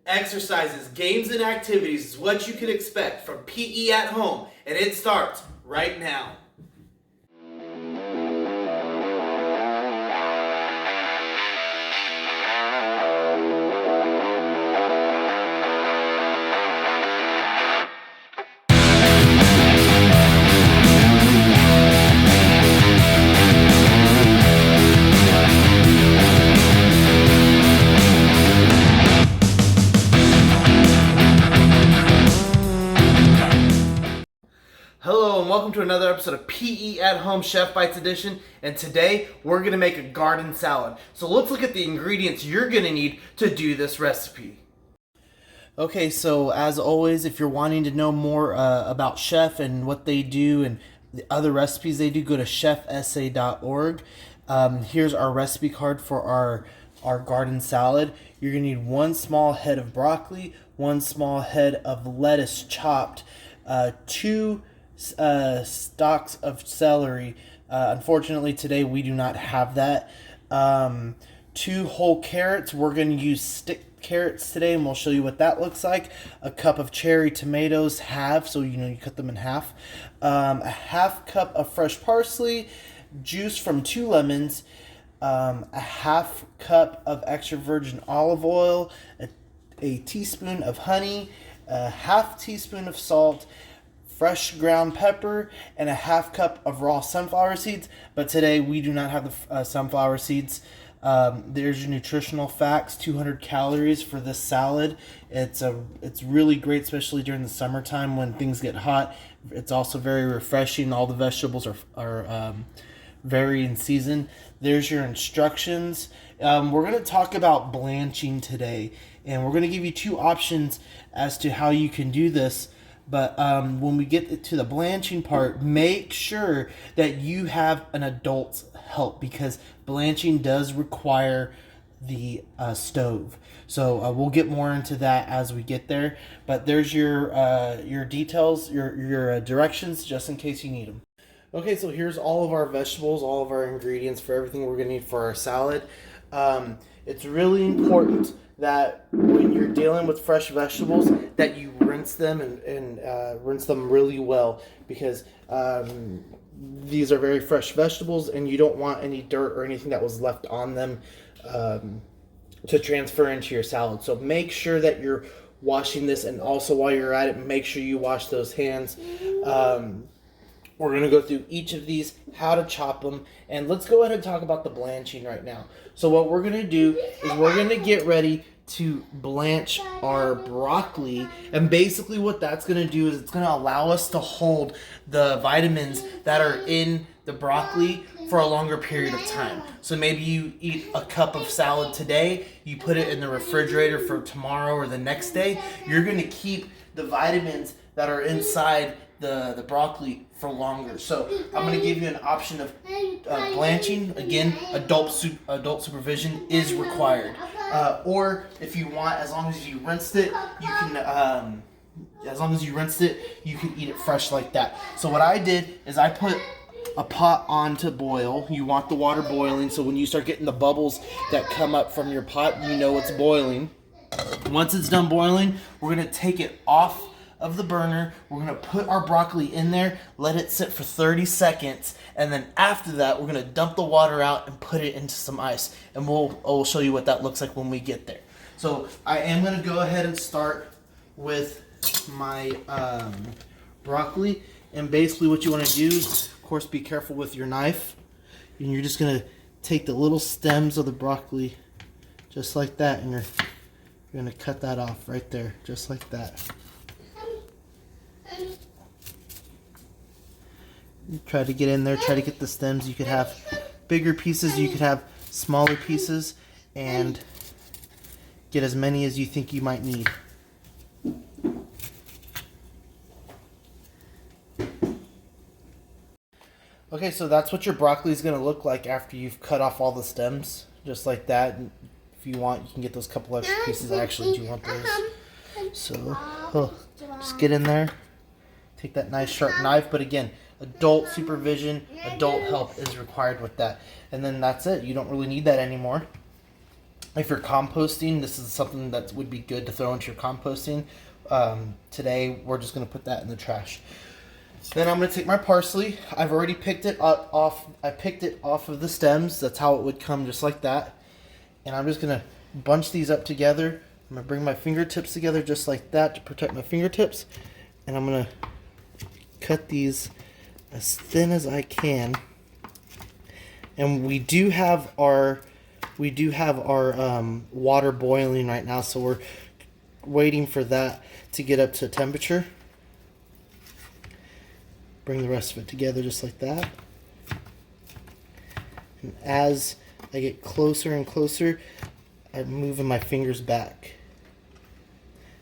exercises, games, and activities is what you can expect from PE at Home, and it starts right now. Hello and welcome to another episode of PE at Home Chef Bites Edition, and today we're going to make a garden salad. So let's look at the ingredients you're going to need to do this recipe. Okay, so as always, if you're wanting to know more about Chef and what they do and the other recipes they do, go to chefsa.org. Here's our recipe card for our garden salad. You're going to need 1 small head of broccoli, 1 small head of lettuce chopped, 2 stalks of celery. Unfortunately, today we do not have that. 2 whole carrots. We're going to use stick carrots today, and we'll show you what that looks like. A cup of cherry tomatoes, half, so you cut them in half. A half cup of fresh parsley, juice from 2 lemons, a half cup of extra virgin olive oil, a teaspoon of honey, a half teaspoon of salt, fresh ground pepper, and a half cup of raw sunflower seeds. But today we do not have the sunflower seeds. There's your nutritional facts: 200 calories for this salad. It's really great, especially during the summertime when things get hot. It's also very refreshing. All the vegetables are very in season. There's your instructions. We're going to talk about blanching today, and we're going to give you 2 options as to how you can do this. But when we get to the blanching part, make sure that you have an adult's help, because blanching does require the stove. So we'll get more into that as we get there. But there's your details, your directions, just in case you need them. Okay, so here's all of our vegetables, all of our ingredients for everything we're going to need for our salad. It's really important that when you're dealing with fresh vegetables that you rinse them and rinse them really well, because these are very fresh vegetables and you don't want any dirt or anything that was left on them to transfer into your salad. So make sure that you're washing this, and also while you're at it, make sure you wash those hands. We're going to go through each of these, how to chop them, and let's go ahead and talk about the blanching right now. So what we're going to do is we're going to get ready to blanch our broccoli, and basically what that's going to do is it's going to allow us to hold the vitamins that are in the broccoli for a longer period of time. So maybe you eat a cup of salad today, you put it in the refrigerator for tomorrow or the next day, you're going to keep the vitamins that are inside the broccoli for longer. So I'm going to give you an option of blanching. Again, adult supervision is required. Or if you want, as long as you rinsed it, you can eat it fresh like that. So what I did is I put a pot on to boil. You want the water boiling, so when you start getting the bubbles that come up from your pot, you know it's boiling. Once it's done boiling, we're going to take it off of the burner. We're going to put our broccoli in there, let it sit for 30 seconds, and then after that we're going to dump the water out and put it into some ice, and we'll show you what that looks like when we get there. So I am going to go ahead and start with my broccoli, and basically what you want to do is, of course, be careful with your knife, and you're just going to take the little stems of the broccoli just like that, and you're going to cut that off right there, just like that. Try to get in there, try to get the stems. You could have bigger pieces, you could have smaller pieces, and get as many as you think you might need. Okay, so that's what your broccoli is going to look like after you've cut off all the stems, just like that. And if you want, you can get those couple extra pieces. I actually do want those. So just get in there, take that nice sharp knife, but again, adult supervision, adult help is required with that. And then that's it. You don't really need that anymore. if you're composting, this is something that would be good to throw into your composting. Today, we're just going to put that in the trash. Then I'm going to take my parsley. I've already picked it off. I picked it off of the stems. That's how it would come, just like that. And I'm just going to bunch these up together. I'm going to bring my fingertips together just like that to protect my fingertips. And I'm going to cut these as thin as I can. And we do have our water boiling right now, so we're waiting for that to get up to temperature. Bring the rest of it together just like that. And as I get closer and closer, I'm moving my fingers back.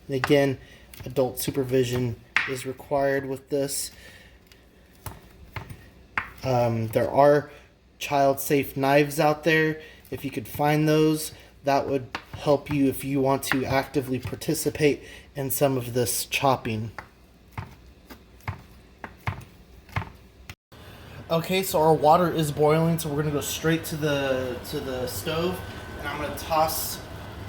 And again, adult supervision is required with this. There are child-safe knives out there. If you could find those, that would help you if you want to actively participate in some of this chopping. Okay, so our water is boiling, so we're gonna go straight to the stove, and I'm gonna toss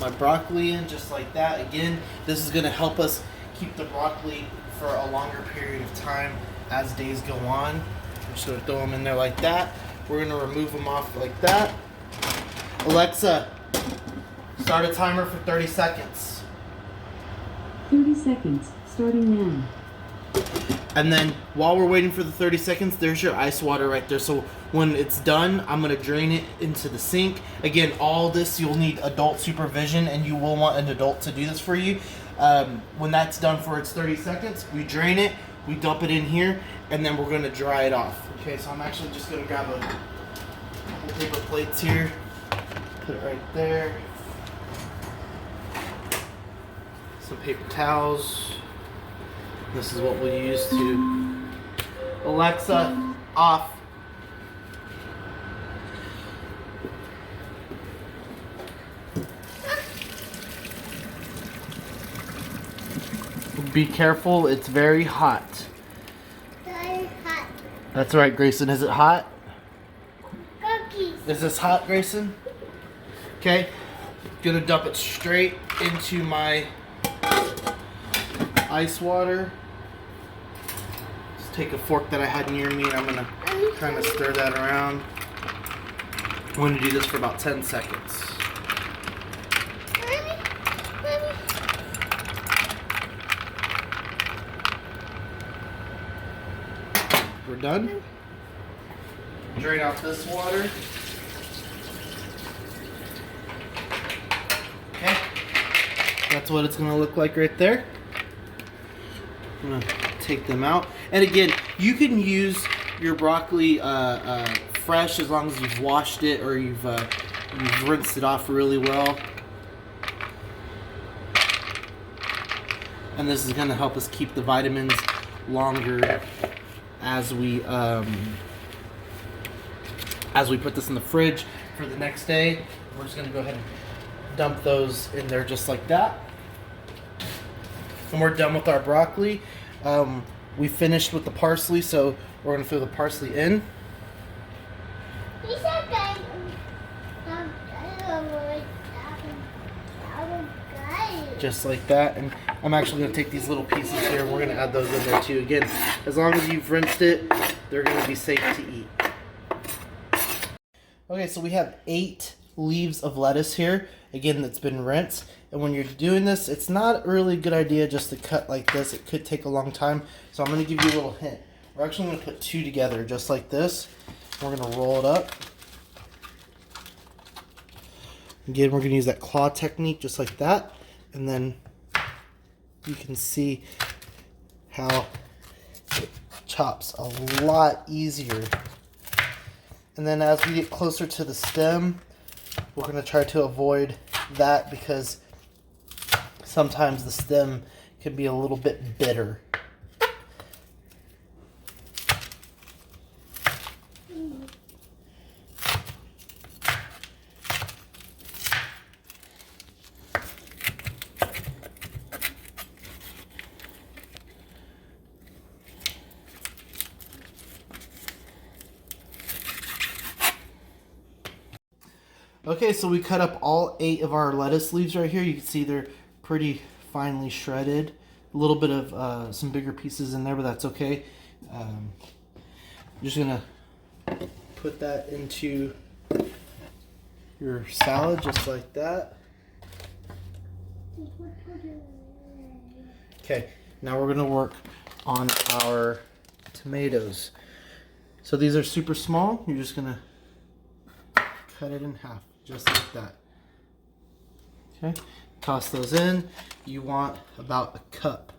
my broccoli in just like that. Again, this is gonna help us keep the broccoli for a longer period of time as days go on. I'm just gonna throw them in there like that. We're gonna remove them off like that. Alexa, start a timer for 30 seconds. 30 seconds, starting now. And then while we're waiting for the 30 seconds, there's your ice water right there. So when it's done, I'm gonna drain it into the sink. Again, all this, you'll need adult supervision, and you will want an adult to do this for you. When that's done for its 30 seconds, we drain it, we dump it in here, and then we're gonna dry it off. Okay, so I'm actually just gonna grab a couple paper plates here, put it right there. Some paper towels. This is what we'll use to... Alexa, off. Be careful, it's very hot. Very hot. That's right, Grayson. Is it hot? Cookies. Is this hot, Grayson? Okay. Gonna dump it straight into my ice water. Just take a fork that I had near me, and I'm gonna kind of stir that around. I'm gonna do this for about 10 seconds. We're done. Drain out this water. Okay. That's what it's gonna look like right there. I'm gonna take them out. And again, you can use your broccoli fresh as long as you've washed it or you've rinsed it off really well. And this is gonna help us keep the vitamins longer as we put this in the fridge for the next day. We're just gonna go ahead and dump those in there just like that. And we're done with our broccoli. We finished with the parsley, so we're gonna throw the parsley in. Just like that. And I'm actually gonna take these little pieces here and we're gonna add those in there too. Again, as long as you've rinsed it, they're gonna be safe to eat. Okay, so we have 8 leaves of lettuce here. Again, that's been rinsed. And when you're doing this, it's not really a good idea just to cut like this. It could take a long time. So I'm gonna give you a little hint. We're actually gonna put 2 together just like this. We're gonna roll it up. Again, we're gonna use that claw technique just like that. And then you can see how it chops a lot easier. And then as we get closer to the stem, we're going to try to avoid that because sometimes the stem can be a little bit bitter. Okay, so we cut up all 8 of our lettuce leaves right here. You can see they're pretty finely shredded. A little bit of some bigger pieces in there, but that's okay. You're just gonna put that into your salad just like that. Okay, now we're gonna work on our tomatoes. So these are super small. You're just gonna cut it in half, just like that. Okay, toss those in. You want about a cup.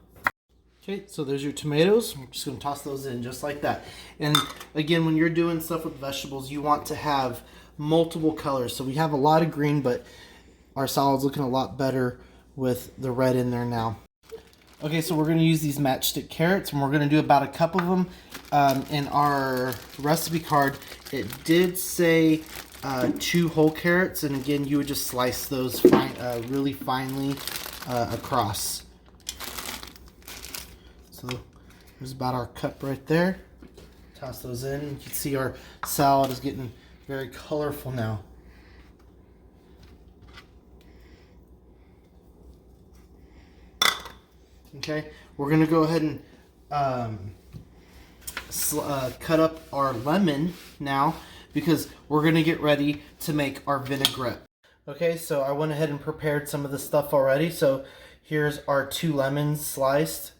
Okay, so there's your tomatoes. I'm just gonna toss those in just like that. And again, when you're doing stuff with vegetables, you want to have multiple colors. So we have a lot of green, but our salad's looking a lot better with the red in there now. Okay, so we're gonna use these matchstick carrots, and we're gonna do about a cup of them. In our recipe card, it did say 2 whole carrots, and again, you would just slice those really finely across. So there's about our cup right there. Toss those in. You can see our salad is getting very colorful now. Okay, we're gonna go ahead and cut up our lemon now, because we're gonna get ready to make our vinaigrette. Okay, so I went ahead and prepared some of the stuff already. So here's our 2 lemons sliced.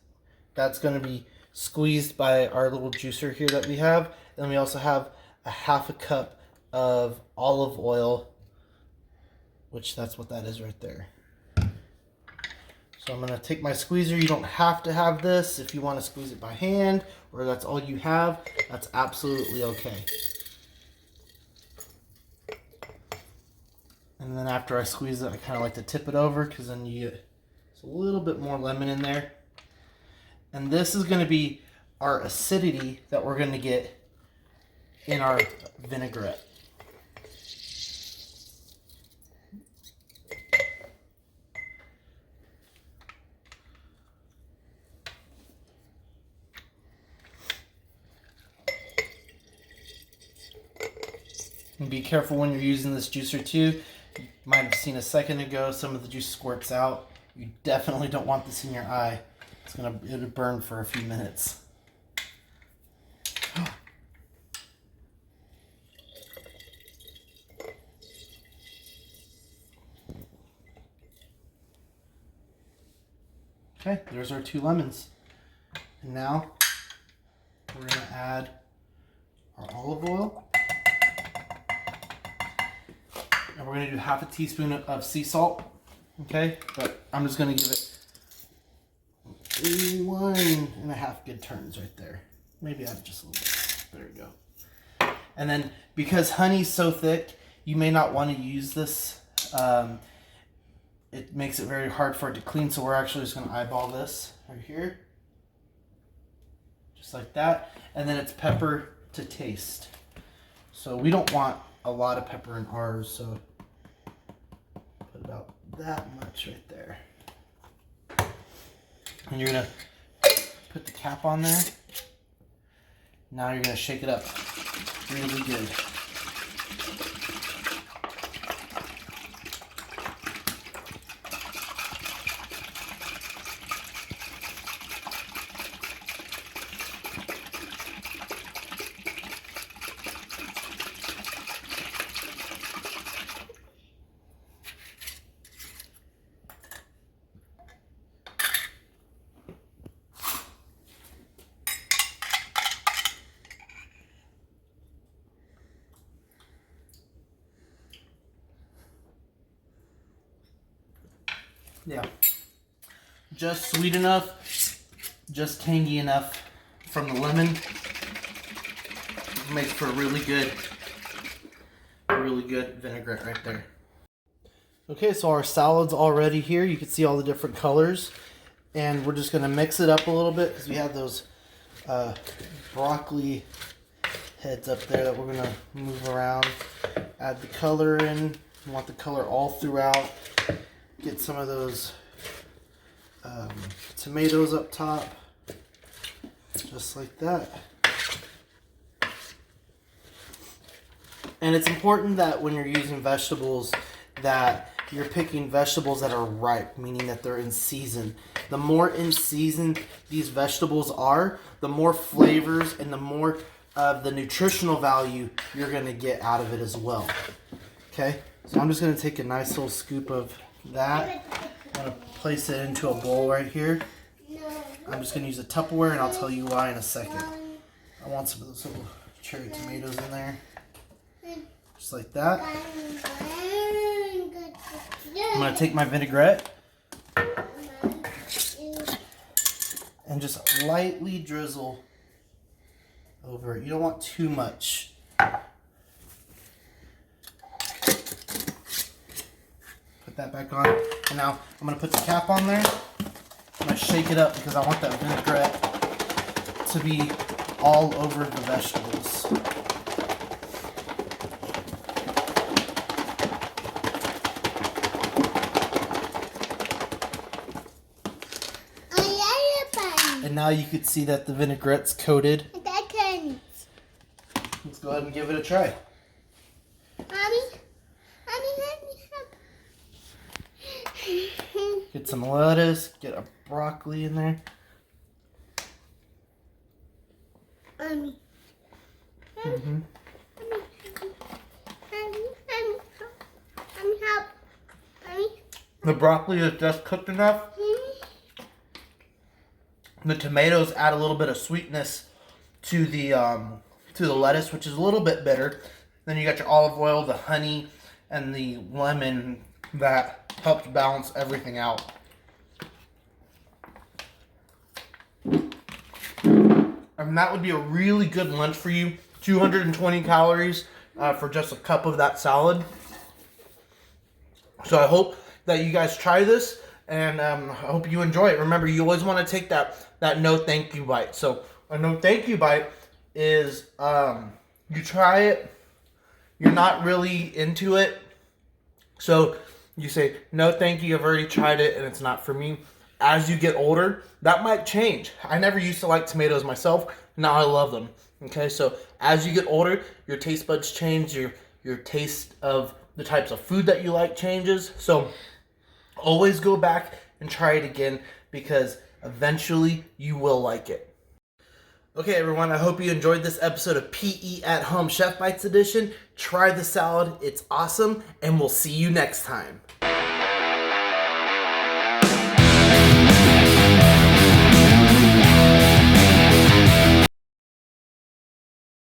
That's gonna be squeezed by our little juicer here that we have. Then we also have a half a cup of olive oil, which that's what that is right there. So I'm gonna take my squeezer. You don't have to have this. If you wanna squeeze it by hand, or that's all you have, that's absolutely okay. And then after I squeeze it, I kinda like to tip it over, because then you get a little bit more lemon in there. And this is gonna be our acidity that we're gonna get in our vinaigrette. And be careful when you're using this juicer too. You might have seen a second ago, some of the juice squirts out. You definitely don't want this in your eye. It'll burn for a few minutes. Okay, there's our 2 lemons. And now we're gonna add our olive oil. And we're gonna do half a teaspoon of sea salt. Okay, but I'm just gonna give it 1.5 good turns right there. Maybe add just a little bit. There we go. And then, because honey's so thick, you may not want to use this. It makes it very hard for it to clean, so we're actually just going to eyeball this right here. Just like that. And then it's pepper to taste. So we don't want a lot of pepper in ours, so put about that much right there. And you're gonna put the cap on there. Now you're gonna shake it up really good. Yeah, just sweet enough, just tangy enough from the lemon. It makes for a really good vinaigrette right there. Okay, so our salad's already here. You can see all the different colors, and we're just gonna mix it up a little bit because we have those broccoli heads up there that we're gonna move around. Add the color in. You want the color all throughout. Get some of those tomatoes up top, just like that. And it's important that when you're using vegetables that you're picking vegetables that are ripe, meaning that they're in season. The more in season these vegetables are, the more flavors and the more of the nutritional value you're going to get out of it as well. Okay, so I'm just going to take a nice little scoop of that. I'm going to place it into a bowl right here. I'm just going to use a Tupperware, and I'll tell you why in a second. I want some of those little cherry tomatoes in there. Just like that. I'm going to take my vinaigrette and just lightly drizzle over it. You don't want too much. Put that back on. And now I'm going to put the cap on there. I'm going to shake it up because I want that vinaigrette to be all over the vegetables. And now you can see that the vinaigrette's coated. Let's go ahead and give it a try. Get some lettuce, get a broccoli in there. The broccoli is just cooked enough. The tomatoes add a little bit of sweetness to the lettuce, which is a little bit bitter. Then you got your olive oil, the honey, and the lemon that helps balance everything out. And that would be a really good lunch for you. 220 calories for just a cup of that salad. So I hope that you guys try this, and I hope you enjoy it. Remember, you always want to take that no thank you bite. So a no thank you bite is you try it, you're not really into it, so you say, no thank you, I've already tried it and it's not for me. As you get older, that might change. I never used to like tomatoes myself. Now I love them. Okay, so as you get older, your taste buds change, your taste of the types of food that you like changes. So always go back and try it again, because eventually you will like it. Okay, everyone, I hope you enjoyed this episode of PE at Home Chef Bites Edition. Try the salad, it's awesome, and we'll see you next time.